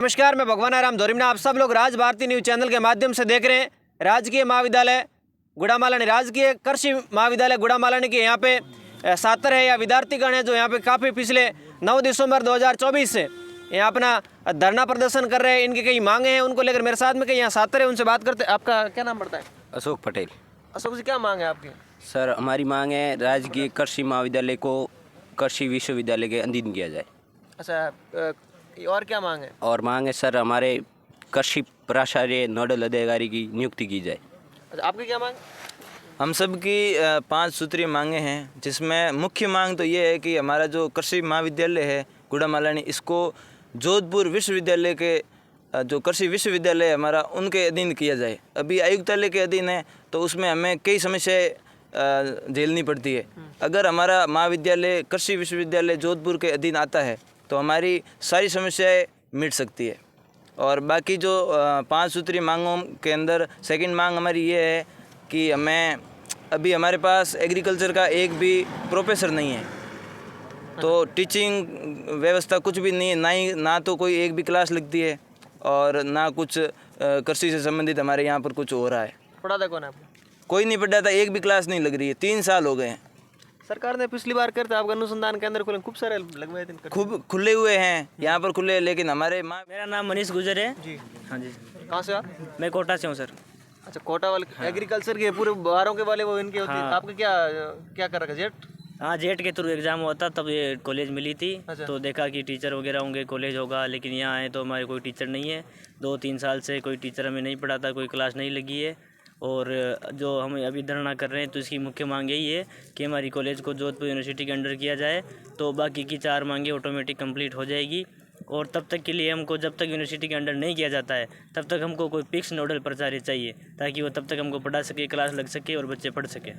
नमस्कार, मैं भगवान आराम धोरिमना। आप सब लोग राज भारती न्यूज चैनल के माध्यम से देख रहे हैं राजकीय महाविद्यालय गुड़ामालानी, राजकीय कृषि महाविद्यालय गुड़ामालानी के यहाँ पे छात्र है या विद्यार्थीगण है जो यहाँ पे काफ़ी पिछले 9 दिसंबर 2024 से यहाँ अपना धरना प्रदर्शन कर रहे हैं। इनकी कई मांगे हैं, उनको लेकर मेरे साथ में कई यहाँ छात्र है, उनसे बात करते हैं। आपका क्या नाम पड़ता है? अशोक पटेल। अशोक जी, क्या मांग है आपकी? सर, हमारी मांग है राजकीय कृषि महाविद्यालय को कृषि विश्वविद्यालय के अधीन किया जाए। अच्छा, और क्या मांग है? और मांग है सर, हमारे कृषि प्राचार्य नोडल अधिकारी की नियुक्ति की जाए। अच्छा, आपकी क्या मांग? हम सब की 5 सूत्रीय मांगे हैं, जिसमें मुख्य मांग तो ये है कि हमारा जो कृषि महाविद्यालय है गुड़ामालानी, इसको जोधपुर विश्वविद्यालय के जो कृषि विश्वविद्यालय है हमारा, उनके अधीन किया जाए। अभी आयुक्तालय के अधीन है तो उसमें हमें कई समस्याएं झेलनी पड़ती है। अगर हमारा महाविद्यालय कृषि विश्वविद्यालय जोधपुर के अधीन आता है तो हमारी सारी समस्याएं मिट सकती है। और बाकी जो 5 सूत्रीय मांगों के अंदर सेकंड मांग हमारी ये है कि हमें अभी हमारे पास एग्रीकल्चर का एक भी प्रोफेसर नहीं है, तो टीचिंग व्यवस्था कुछ भी नहीं है, ना तो कोई एक भी क्लास लगती है और ना कुछ कृषि से संबंधित हमारे यहाँ पर कुछ हो रहा है। पढ़ाता कौन है आपको? कोई नहीं पढ़ाता, एक भी क्लास नहीं लग रही है। 3 साल हो गए हैं। सरकार ने पिछली बार करते आपका अनुसंधान केंद्र खुले, खूब सारे लगवाए थे। खूब खुले हुए हैं यहाँ पर खुले, लेकिन हमारे मेरा नाम मनीष गुजर है जी। हाँ जी। कहाँ से आप? मैं कोटा से हूँ सर। अच्छा, कोटा वाले एग्रीकल्चर के पूरे बारों के वाले वो इनके होती है। आपका क्या क्या कर रखा जेट? हाँ, जेट के थ्रू एग्ज़ाम हुआ था, तब ये कॉलेज मिली थी। अच्छा। तो देखा कि टीचर वगैरह होंगे, कॉलेज होगा, लेकिन यहाँ आए तो हमारे कोई टीचर नहीं है। 2-3 साल से कोई टीचर हमें नहीं पढ़ाता, कोई क्लास नहीं लगी है। और जो हम अभी धरना कर रहे हैं तो इसकी मुख्य मांग यही है कि हमारी कॉलेज को जोधपुर यूनिवर्सिटी के अंडर किया जाए, तो बाकी की 4 मांगें ऑटोमेटिक कंप्लीट हो जाएगी। और तब तक के लिए हमको, जब तक यूनिवर्सिटी के अंडर नहीं किया जाता है तब तक हमको कोई फिक्स नोडल प्राचार्य चाहिए, ताकि वो तब तक हमको पढ़ा सके, क्लास लग सके और बच्चे पढ़ सकें।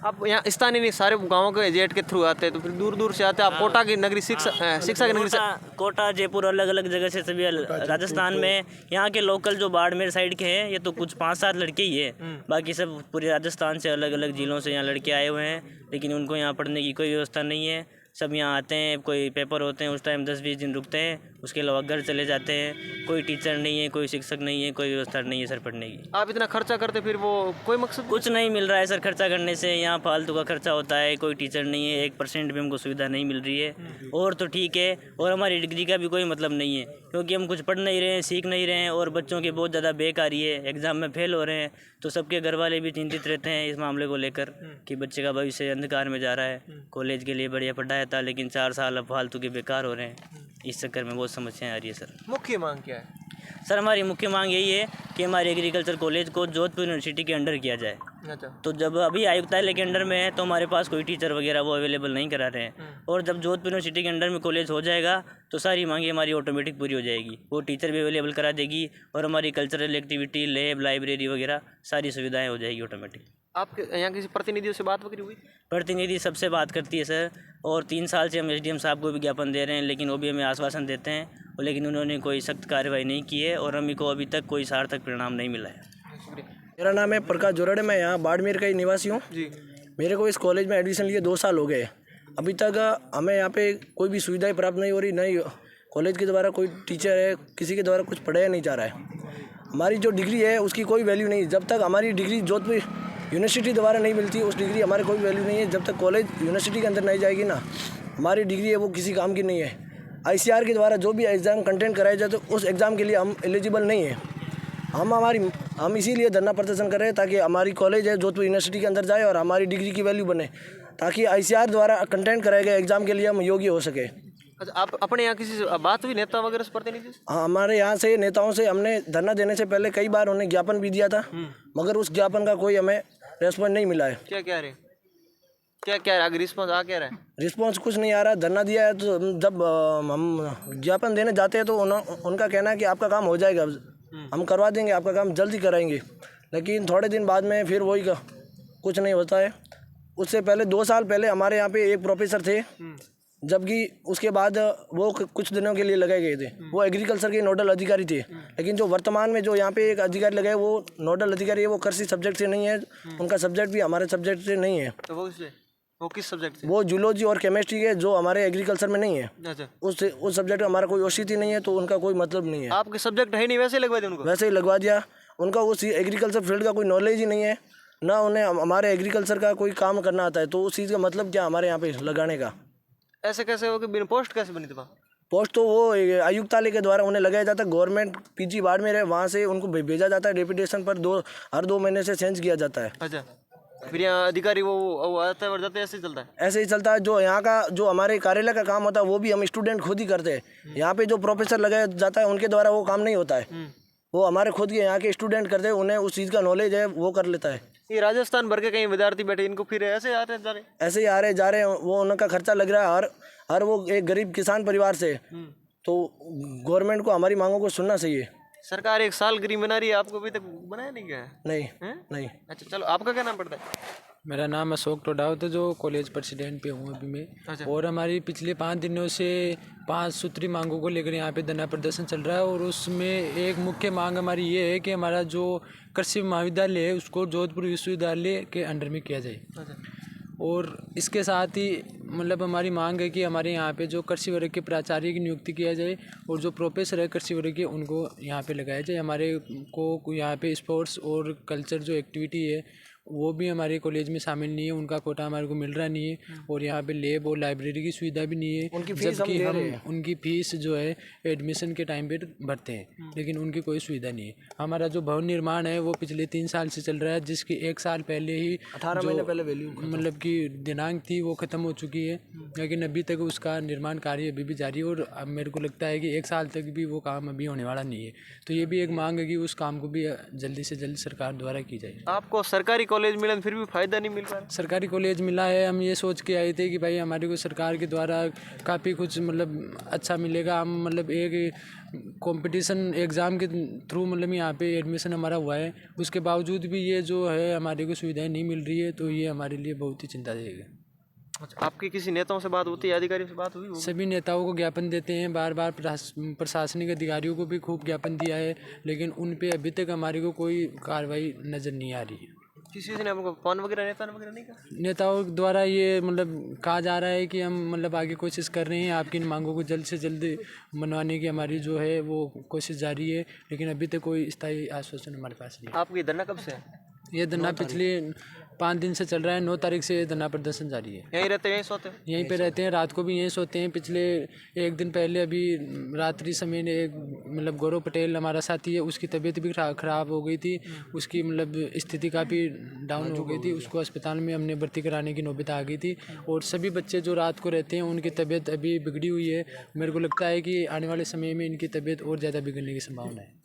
आप यहाँ स्थानीय नहीं, सारे गाँवों के जेट के थ्रू आते हैं, तो फिर दूर दूर से आते हैं। आप कोटा की नगरी शिक्षा की नगरी से कोटा, जयपुर, अलग अलग जगह से सभी राजस्थान में। यहाँ के लोकल जो बाड़मेर साइड के हैं, ये तो कुछ 5-7 लड़के ही है, बाकी सब पूरे राजस्थान से अलग अलग जिलों से यहाँ लड़के आए हुए हैं, लेकिन उनको यहाँ पढ़ने की कोई व्यवस्था नहीं है। सब यहाँ आते हैं, कोई पेपर होते हैं उस टाइम 10-20 दिन रुकते हैं, उसके अलावा घर चले जाते हैं। कोई टीचर नहीं है, कोई शिक्षक नहीं है, कोई व्यवस्था नहीं है सर पढ़ने की। आप इतना खर्चा करते फिर वो कोई मकसद? कुछ नहीं मिल रहा है सर खर्चा करने से, यहाँ फालतू का खर्चा होता है। कोई टीचर नहीं है, 1% भी हमको सुविधा नहीं मिल रही है। और तो ठीक है, और हमारी डिग्री का भी कोई मतलब नहीं है, क्योंकि हम कुछ पढ़ नहीं रहे हैं, सीख नहीं रहे हैं, और बच्चों की बहुत ज़्यादा बेकारी है, एग्ज़ाम में फेल हो रहे हैं। तो सबके घर वाले भी चिंतित रहते हैं इस मामले को लेकर कि बच्चे का भविष्य अंधकार में जा रहा है। कॉलेज के लिए बढ़िया पढ़ाया था, लेकिन 4 साल अब फालतू के बेकार हो रहे हैं। इस चक्कर में बहुत समस्याएं आ रही है सर। मुख्य मांग क्या है? सर, हमारी मुख्य मांग यही है कि हमारे एग्रीकल्चर कॉलेज को जोधपुर यूनिवर्सिटी के अंडर किया जाए। अच्छा। तो जब अभी आयुक्तालय के अंडर में है तो हमारे पास कोई टीचर वगैरह वो अवेलेबल नहीं करा रहे हैं, और जब जोधपुर यूनिवर्सिटी के अंडर में कॉलेज हो जाएगा तो सारी मांगे हमारी ऑटोमेटिक पूरी हो जाएगी। वो टीचर भी अवेलेबल करा देगी, और हमारी कल्चरल एक्टिविटी, लैब, लाइब्रेरी वगैरह सारी सुविधाएँ हो जाएगी ऑटोमेटिक। आपके यहाँ किसी प्रतिनिधियों से बात वगैरह हुई? प्रतिनिधि सबसे बात करती है सर, और 3 साल से हम एसडीएम साहब को भी ज्ञापन दे रहे हैं, लेकिन वो भी हमें आश्वासन देते हैं, लेकिन उन्होंने कोई सख्त कार्रवाई नहीं की है, और हमें को अभी तक कोई सार्थक परिणाम नहीं मिला है। मेरा नाम है प्रकाश जोरड़े, मैं यहाँ बाड़मेर का ही निवासी हूँ जी। मेरे को इस कॉलेज में एडमिशन लिए 2 साल हो गए। अभी तक हमें यहाँ पे कोई भी सुविधाएं प्राप्त नहीं हो रही, नहीं कॉलेज के द्वारा कोई टीचर है, किसी के द्वारा कुछ पढ़ाया नहीं जा रहा है। हमारी जो डिग्री है उसकी कोई वैल्यू नहीं। जब तक हमारी डिग्री जोधपुर यूनिवर्सिटी द्वारा नहीं मिलती, उस डिग्री हमारी कोई वैल्यू नहीं है। जब तक कॉलेज यूनिवर्सिटी के अंदर नहीं जाएगी ना, हमारी डिग्री है वो किसी काम की नहीं है। ICR के द्वारा जो भी एग्ज़ाम कंटेंट कराए जाते उस एग्ज़ाम के लिए हम एलिजिबल नहीं है। हम इसीलिए धरना प्रदर्शन कर रहे हैं, ताकि हमारी कॉलेज है जोधपुर यूनिवर्सिटी के अंदर जाए और हमारी डिग्री की वैल्यू बने, ताकि ICR द्वारा कंटेंट कराए गए एग्ज़ाम के लिए हम योग्य हो सके। अच्छा, आप अपने यहाँ किसी से बात हुई नेता वगैरह से, प्रतिनिधि से? हाँ, हमारे यहाँ से नेताओं से हमने धरना देने से पहले कई बार उन्हें ज्ञापन भी दिया था, मगर उस ज्ञापन का कोई हमें रेस्पॉन्स नहीं मिला है। क्या कह रहे? क्या आगे रिस्पॉन्स आ क्या रहा है? रिस्पॉन्स कुछ नहीं आ रहा। धरना दिया है तो जब हम ज्ञापन देने जाते हैं तो उनका कहना है कि आपका काम हो जाएगा, हम करवा देंगे, आपका काम जल्दी कराएंगे, लेकिन थोड़े दिन बाद में फिर वही का कुछ नहीं होता है। उससे पहले 2 साल पहले हमारे यहाँ पे एक प्रोफेसर थे, जबकि उसके बाद वो कुछ दिनों के लिए लगाए गए थे, वो एग्रीकल्चर के नोडल अधिकारी थे। लेकिन जो वर्तमान में जो यहाँ पे एक अधिकारी लगाए, वो नोडल अधिकारी है, वो कृषि सब्जेक्ट से नहीं है, उनका सब्जेक्ट भी हमारे सब्जेक्ट से नहीं है। तो वो इसलिए वो किस सब्जेक्ट से? वो जूलॉजी और केमिस्ट्री के, जो हमारे एग्रीकल्चर में नहीं है। अच्छा, उस सब्जेक्ट का हमारा कोई औचित्य नहीं है, तो उनका कोई मतलब नहीं है। आपके सब्जेक्ट है नहीं वैसे लगवा दिया उनको? वैसे ही लगवा दिया। उनका उस एग्रीकल्चर फील्ड का कोई नॉलेज ही नहीं है, ना उन्हें हमारे एग्रीकल्चर का कोई काम करना आता है, तो उस चीज़ का मतलब क्या हमारे यहाँ पे लगाने का? ऐसे कैसे हो कि बिना पोस्ट कैसे बनी थी वहाँ? पोस्ट तो वो आयुक्तालय के द्वारा उन्हें लगाया जाता है। गवर्नमेंट पीजी बाड़मेर है, वहाँ से उनको भेजा जाता है डेपुटेशन पर, हर 2 महीने से चेंज किया जाता है। अच्छा, फिर यहाँ अधिकारी वो आता है और जाते हैं, ऐसे ही चलता है? ऐसे ही चलता है। जो यहाँ का जो हमारे कार्यालय का काम होता है वो भी हम स्टूडेंट खुद ही करते हैं। यहाँ पे जो प्रोफेसर लगाया जाता है उनके द्वारा वो काम नहीं होता है, वो हमारे खुद के यहाँ के स्टूडेंट करते हैं, उन्हें उस चीज़ का नॉलेज है, वो कर लेता है। ये राजस्थान भर के कहीं विद्यार्थी बैठे, इनको फिर ऐसे आ रहे जा रहे? ऐसे ही आ रहे जा रहे हैं, वो उनका खर्चा लग रहा है। हर वो एक गरीब किसान परिवार से, तो गवर्नमेंट को हमारी मांगों को सुनना चाहिए। सरकार 1 साल ग्रीन बना रही है, आपको अभी तक बनाया नहीं क्या है? नहीं हैं? नहीं। अच्छा चलो, आपका क्या नाम पड़ता है? मेरा नाम अशोक टोडावत है, जो कॉलेज प्रेसिडेंट पे हूँ अभी मैं। अच्छा। और हमारी पिछले 5 दिनों से 5 सूत्री मांगों को लेकर यहाँ पे धरना प्रदर्शन चल रहा है। और उसमें एक मुख्य मांग हमारी ये है कि हमारा जो कृषि महाविद्यालय है उसको जोधपुर विश्वविद्यालय के अंडर में किया जाए। और इसके साथ ही मतलब हमारी मांग है कि हमारे यहाँ पे जो कृषि वर्ग के प्राचार्य की नियुक्ति किया जाए, और जो प्रोफेसर है कृषि वर्ग के उनको यहाँ पे लगाया जाए। हमारे को यहाँ पे स्पोर्ट्स और कल्चर जो एक्टिविटी है वो भी हमारे कॉलेज में शामिल नहीं है, उनका कोटा हमारे को मिल रहा नहीं है। और यहाँ पे लैब और लाइब्रेरी की सुविधा भी नहीं है, जबकि हम उनकी फीस जो है एडमिशन के टाइम पे भरते हैं, लेकिन उनकी कोई सुविधा नहीं है। हमारा जो भवन निर्माण है वो पिछले 3 साल से चल रहा है, जिसकी 1 साल पहले ही 18 महीने पहले वैल्यू मतलब कि दिनांक थी वो ख़त्म हो चुकी है, लेकिन अभी तक उसका निर्माण कार्य अभी भी जारी है। और अब मेरे को लगता है कि 1 साल तक भी वो काम अभी होने वाला नहीं है। तो ये भी एक मांग है कि उस काम को भी जल्दी से जल्द सरकार द्वारा की जाए। आपको सरकारी कॉलेज मिला फिर भी फायदा नहीं मिल रहा है? सरकारी कॉलेज मिला है, हम ये सोच के आए थे कि भाई हमारे को सरकार के द्वारा काफ़ी कुछ मतलब अच्छा मिलेगा। हम मतलब एक कंपटीशन एग्ज़ाम के थ्रू मतलब यहाँ पे एडमिशन हमारा हुआ है, उसके बावजूद भी ये जो है हमारे को सुविधाएं नहीं मिल रही है, तो ये हमारे लिए बहुत ही चिंताजनक है। अच्छा, आपकी किसी नेताओं से बात होती है, अधिकारियों से बात हुई होगी? सभी नेताओं को ज्ञापन देते हैं, बार बार प्रशासनिक अधिकारियों को भी खूब ज्ञापन दिया है, लेकिन उन पे अभी तक हमारे को कोई कार्रवाई नज़र नहीं आ रही है। किसी ने हमको फोन वगैरह नेता वगैरह नहीं कहा? नेताओं द्वारा ये मतलब कहा जा रहा है कि हम मतलब आगे कोशिश कर रहे हैं, आपकी इन मांगों को जल्द से जल्द मनवाने की हमारी जो है वो कोशिश जारी है, लेकिन अभी तक कोई स्थायी आश्वासन हमारे पास नहीं है। आपकी धरना कब से है? ये धरना पिछले 5 दिन से चल रहा है। 9 तारीख से ये धरना प्रदर्शन जारी है। यहीं रहते हैं, यहीं सोते हैं? यहीं पे रहते हैं, रात को भी यहीं सोते हैं। पिछले 1 दिन पहले अभी रात्रि समय एक मतलब गौरव पटेल हमारा साथी है, उसकी तबीयत भी खराब हो गई थी, उसकी मतलब स्थिति काफ़ी डाउन हो गई थी, उसको अस्पताल में हमने भर्ती कराने की नौबत आ गई थी। और सभी बच्चे जो रात को रहते हैं उनकी तबीयत अभी बिगड़ी हुई है। मेरे को लगता है कि आने वाले समय में इनकी तबीयत और ज़्यादा बिगड़ने की संभावना है।